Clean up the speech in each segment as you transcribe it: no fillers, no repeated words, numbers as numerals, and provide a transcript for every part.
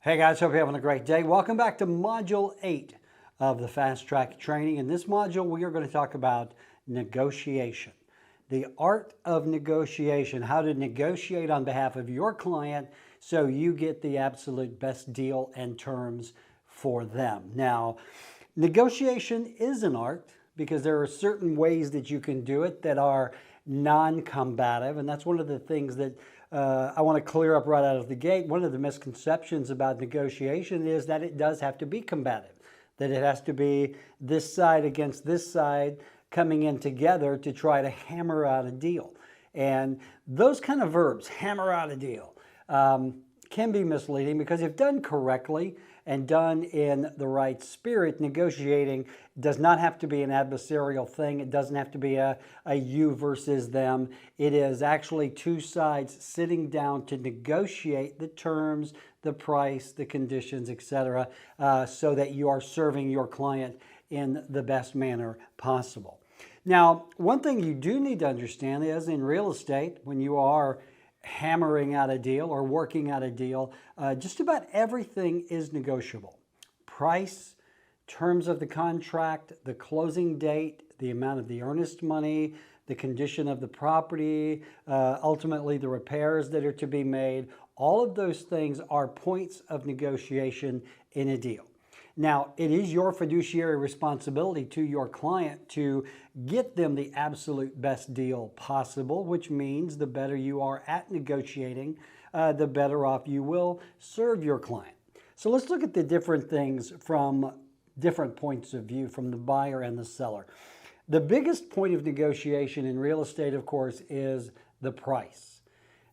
Hey guys, hope you're having a great day. Welcome back to Module 8 of the Fast Track Training. In this module, we are going to talk about negotiation. The art of negotiation, how to negotiate on behalf of your client so you get the absolute best deal and terms for them. Now, negotiation is an art because there are certain ways that you can do it that are non-combative, and that's one of the things that I want to clear up right out of the gate. One of the misconceptions about negotiation is that it does have to be combative, that it has to be this side against this side coming in together to try to hammer out a deal. And those kind of verbs, hammer out a deal, can be misleading because if done correctly and done in the right spirit, negotiating does not have to be an adversarial thing. It doesn't have to be a you versus them. It is actually two sides sitting down to negotiate the terms, the price, the conditions, etc., so that you are serving your client in the best manner possible. Now, one thing you do need to understand is in real estate, when you are hammering out a deal or working out a deal, just about everything is negotiable. Price, terms of the contract, the closing date, the amount of the earnest money, the condition of the property, ultimately the repairs that are to be made. All of those things are points of negotiation in a deal. Now, it is your fiduciary responsibility to your client to get them the absolute best deal possible, which means the better you are at negotiating, the better off you will serve your client. So let's look at the different things from different points of view, from the buyer and the seller. The biggest point of negotiation in real estate, of course, is the price.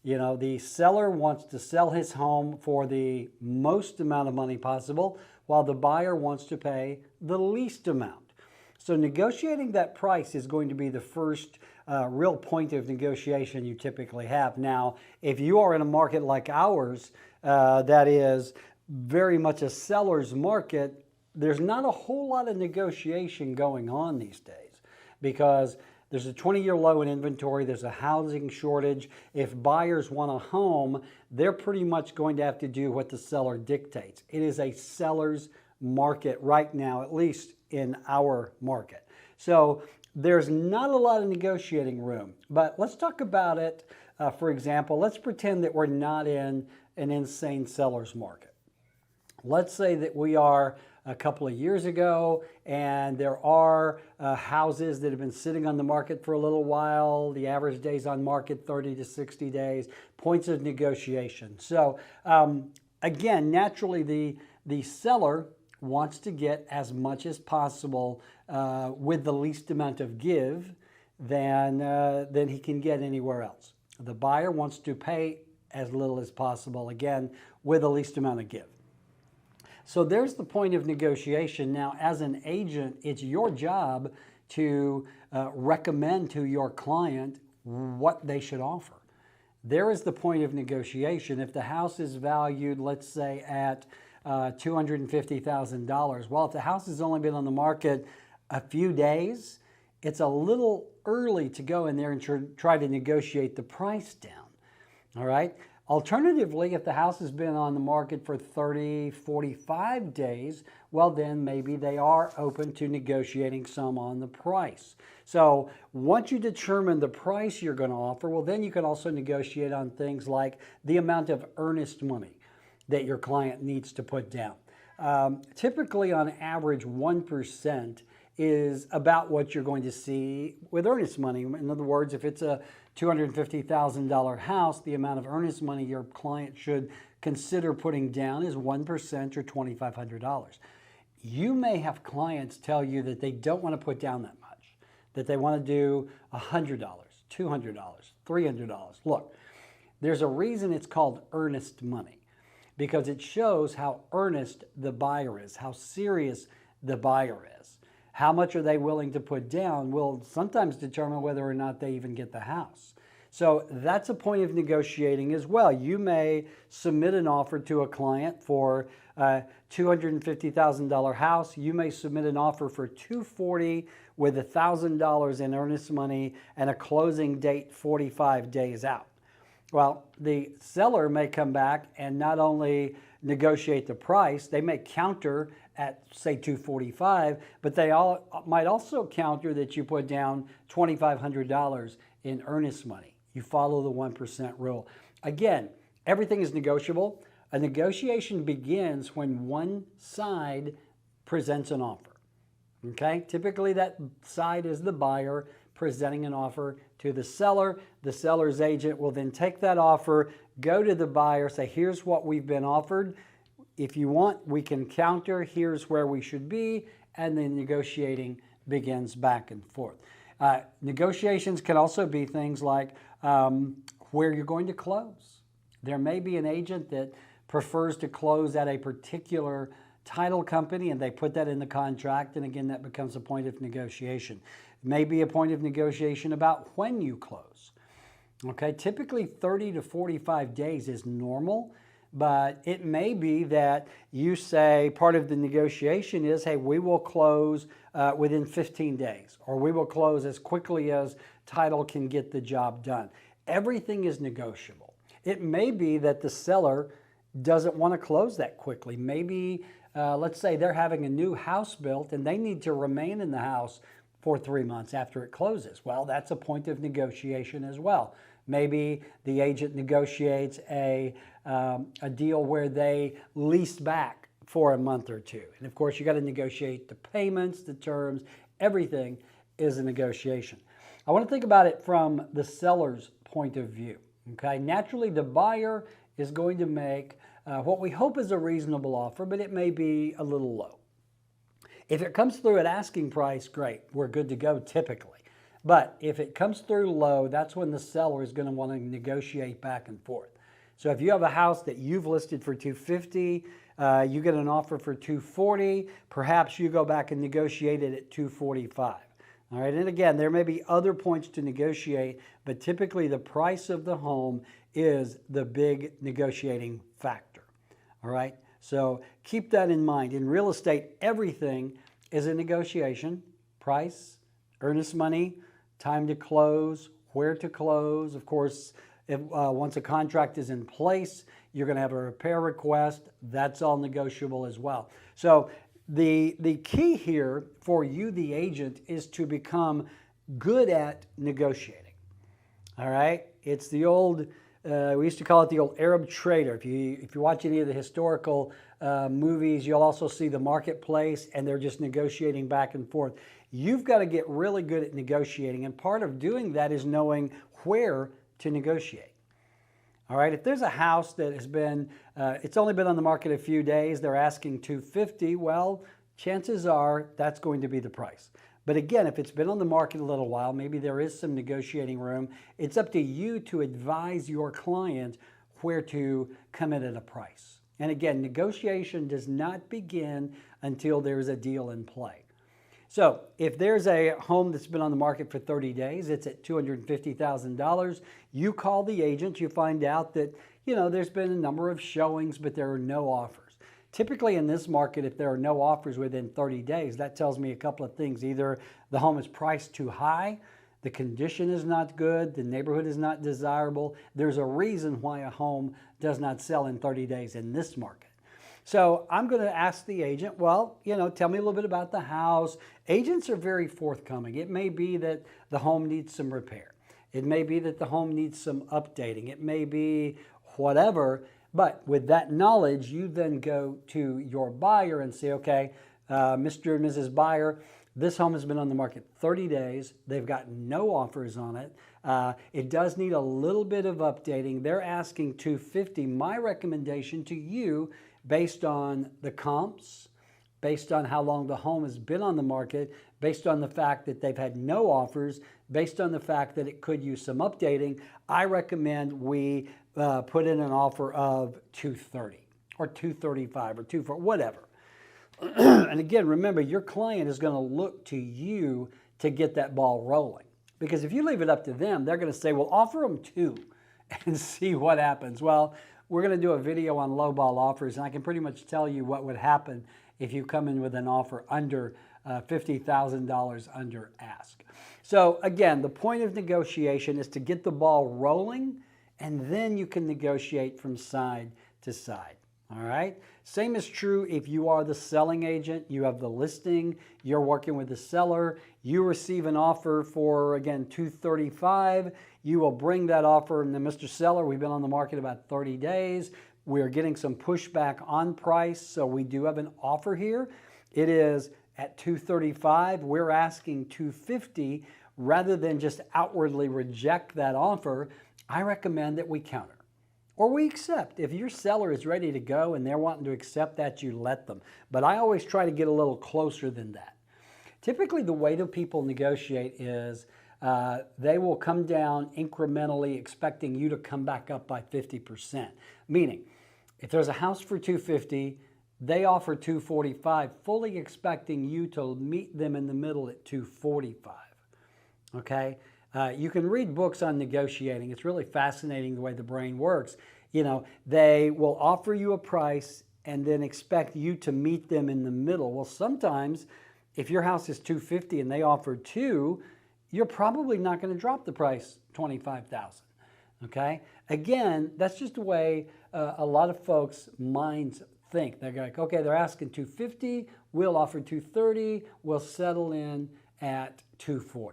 You know, the seller wants to sell his home for the most amount of money possible, while the buyer wants to pay the least amount. So negotiating that price is going to be the first real point of negotiation you typically have. Now, if you are in a market like ours, that is very much a seller's market, there's not a whole lot of negotiation going on these days because there's a 20-year low in inventory. There's a housing shortage. If buyers want a home, they're pretty much going to have to do what the seller dictates. It is a seller's market right now, at least in our market. So there's not a lot of negotiating room. But let's talk about it. For example, let's pretend that we're not in an insane seller's market. Let's say that we are a couple of years ago and there are houses that have been sitting on the market for a little while. The average days on market, 30 to 60 days, points of negotiation. So again, naturally the seller wants to get as much as possible with the least amount of give than he can get anywhere else. The buyer wants to pay as little as possible, again, with the least amount of give. So there's the point of negotiation. Now, as an agent, it's your job to recommend to your client what they should offer. There is the point of negotiation. If the house is valued, let's say, at $250,000, well, if the house has only been on the market a few days, it's a little early to go in there and try to negotiate the price down. All right? Alternatively, if the house has been on the market for 30, 45 days, well, then maybe they are open to negotiating some on the price. So once you determine the price you're going to offer, well, then you can also negotiate on things like the amount of earnest money that your client needs to put down. Typically, on average, 1% is about what you're going to see with earnest money. In other words, if it's a $250,000 house, the amount of earnest money your client should consider putting down is 1% or $2,500. You may have clients tell you that they don't want to put down that much, that they want to do $100, $200, $300. Look, there's a reason it's called earnest money, because it shows how earnest the buyer is, how serious the buyer is. How much are they willing to put down will sometimes determine whether or not they even get the house. So that's a point of negotiating as well. You may submit an offer to a client for a $250,000 house. You may submit an offer for $240,000 with $1,000 in earnest money and a closing date 45 days out. Well, the seller may come back and not only negotiate the price. They may counter at, say, $245, but they might also counter that you put down $2,500 in earnest money. You follow the 1% rule. Again, everything is negotiable. A negotiation begins when one side presents an offer. Okay? Typically that side is the buyer presenting an offer to the seller. The seller's agent will then take that offer, go to the buyer, say, here's what we've been offered. If you want, we can counter. Here's where we should be. And then negotiating begins back and forth. Negotiations can also be things like where you're going to close. There may be an agent that prefers to close at a particular title company, and they put that in the contract, and again, that becomes a point of negotiation. It may be a point of negotiation about when you close. Okay, typically 30 to 45 days is normal, but it may be that you say part of the negotiation is, hey, we will close within 15 days, or we will close as quickly as title can get the job done. Everything is negotiable. It may be that the seller doesn't want to close that quickly. Maybe, let's say they're having a new house built and they need to remain in the house for 3 months after it closes. Well, that's a point of negotiation as well. Maybe the agent negotiates a deal where they lease back for a month or two. And of course, you got to negotiate the payments, the terms, everything is a negotiation. I want to think about it from the seller's point of view. Okay, naturally the buyer is going to make what we hope is a reasonable offer, but it may be a little low. If it comes through at asking price, great, we're good to go typically. But if it comes through low, that's when the seller is going to want to negotiate back and forth. So if you have a house that you've listed for $250, you get an offer for $240, perhaps you go back and negotiate it at $245. All right, and again, there may be other points to negotiate, but typically the price of the home is the big negotiating factor. All right, so keep that in mind. In real estate, everything is a negotiation. Price, earnest money, time to close, where to close. Of course, if, once a contract is in place, you're going to have a repair request. That's all negotiable as well. So the key here for you, the agent, is to become good at negotiating. All right? It's the old, we used to call it the old Arab trader. If you watch any of the historical movies, you'll also see the marketplace, and they're just negotiating back and forth. You've got to get really good at negotiating, and part of doing that is knowing where to negotiate. All right, if there's a house that has been, it's only been on the market a few days, they're asking $250, well, chances are that's going to be the price. But again, if it's been on the market a little while, maybe there is some negotiating room. It's up to you to advise your client where to come in at a price. And again, negotiation does not begin until there's a deal in play. So if there's a home that's been on the market for 30 days, it's at $250,000, you call the agent, you find out that, there's been a number of showings, but there are no offers. Typically in this market, if there are no offers within 30 days, that tells me a couple of things. Either the home is priced too high, the condition is not good, the neighborhood is not desirable. There's a reason why a home does not sell in 30 days in this market. So I'm going to ask the agent, well, tell me a little bit about the house. Agents are very forthcoming. It may be that the home needs some repair. It may be that the home needs some updating. It may be whatever. But with that knowledge, you then go to your buyer and say, okay, Mr. and Mrs. Buyer, this home has been on the market 30 days. They've got no offers on it. It does need a little bit of updating. They're asking $250. My recommendation to you, based on the comps, based on how long the home has been on the market, based on the fact that they've had no offers, based on the fact that it could use some updating, I recommend we put in an offer of $230 or $235 or $240, whatever. And again, remember, your client is going to look to you to get that ball rolling. Because if you leave it up to them, they're going to say, well, offer them $2 and see what happens. Well, we're going to do a video on lowball offers, and I can pretty much tell you what would happen if you come in with an offer under $50,000 under ask. So again, the point of negotiation is to get the ball rolling, and then you can negotiate from side to side. All right. Same is true if you are the selling agent, you have the listing, you're working with the seller, you receive an offer for, again, $235. You will bring that offer, and then, Mr. Seller, we've been on the market about 30 days. We're getting some pushback on price, so we do have an offer here. It is at $235. We're asking $250. Rather than just outwardly reject that offer, I recommend that we counter. Or we accept. If your seller is ready to go and they're wanting to accept that, you let them. But I always try to get a little closer than that. Typically, the way that people negotiate is they will come down incrementally, expecting you to come back up by 50%. Meaning, if there's a house for $250, they offer $245, fully expecting you to meet them in the middle at $245. Okay? You can read books on negotiating. It's really fascinating the way the brain works. You know, they will offer you a price and then expect you to meet them in the middle. Well, sometimes if your house is $250 and they offer $2, you're probably not going to drop the price $25,000. Okay? Again, that's just the way a lot of folks' minds think. They're like, okay, they're asking $250, we'll offer $230, we'll settle in at $240.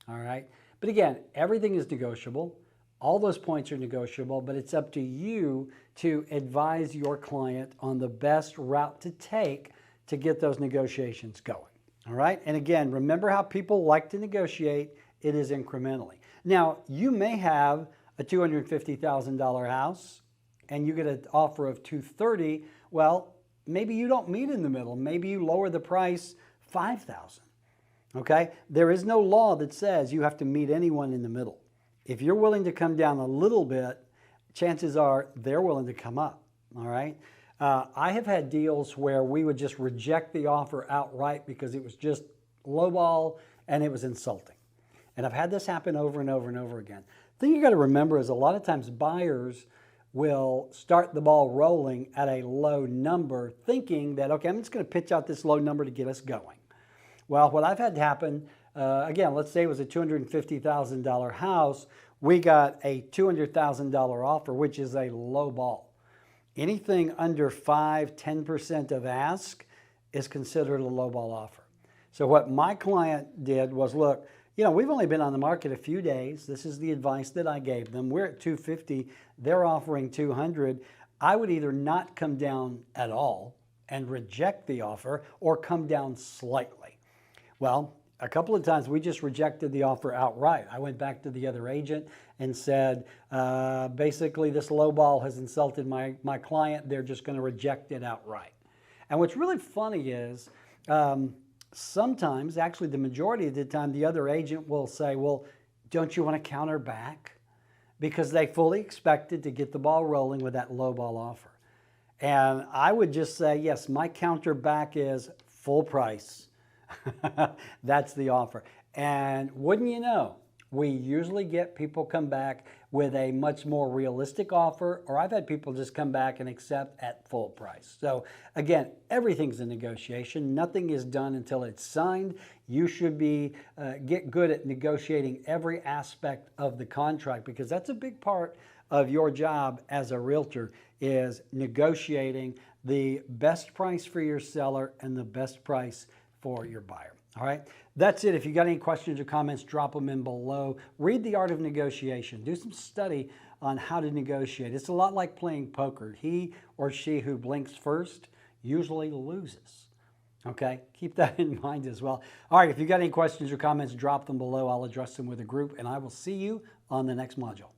All right? But again, everything is negotiable. All those points are negotiable, but it's up to you to advise your client on the best route to take to get those negotiations going. All right? And again, remember how people like to negotiate. It is incrementally. Now, you may have a $250,000 house and you get an offer of $230. Well, maybe you don't meet in the middle. Maybe you lower the price $5,000. Okay? There is no law that says you have to meet anyone in the middle. If you're willing to come down a little bit, chances are they're willing to come up. All right? I have had deals where we would just reject the offer outright because it was just lowball and it was insulting. And I've had this happen over and over and over again. The thing you got to remember is a lot of times buyers will start the ball rolling at a low number thinking that, okay, I'm just going to pitch out this low number to get us going. Well, what I've had happen, again, let's say it was a $250,000 house. We got a $200,000 offer, which is a low ball. Anything under 5–10% of ask is considered a low ball offer. So what my client did was, look, you know, we've only been on the market a few days. This is the advice that I gave them. We're at $250. They're offering $200. I would either not come down at all and reject the offer or come down slightly. Well, a couple of times we just rejected the offer outright. I went back to the other agent and said, basically, this low ball has insulted my client. They're just going to reject it outright. And what's really funny is sometimes, actually the majority of the time, the other agent will say, well, don't you want to counter back? Because they fully expected to get the ball rolling with that low ball offer. And I would just say, yes, my counter back is full price. That's the offer. And wouldn't you know, we usually get people come back with a much more realistic offer, or I've had people just come back and accept at full price. So again, everything's a negotiation. Nothing is done until it's signed. You should get good at negotiating every aspect of the contract, because that's a big part of your job as a realtor, is negotiating the best price for your seller and the best price for your buyer. All right, that's it. If you got any questions or comments, drop them in below. Read The Art of Negotiation. Do some study on how to negotiate. It's a lot like playing poker. He or she who blinks first usually loses. Okay, keep that in mind as well. All right, if you got any questions or comments, drop them below. I'll address them with a group, and I will see you on the next module.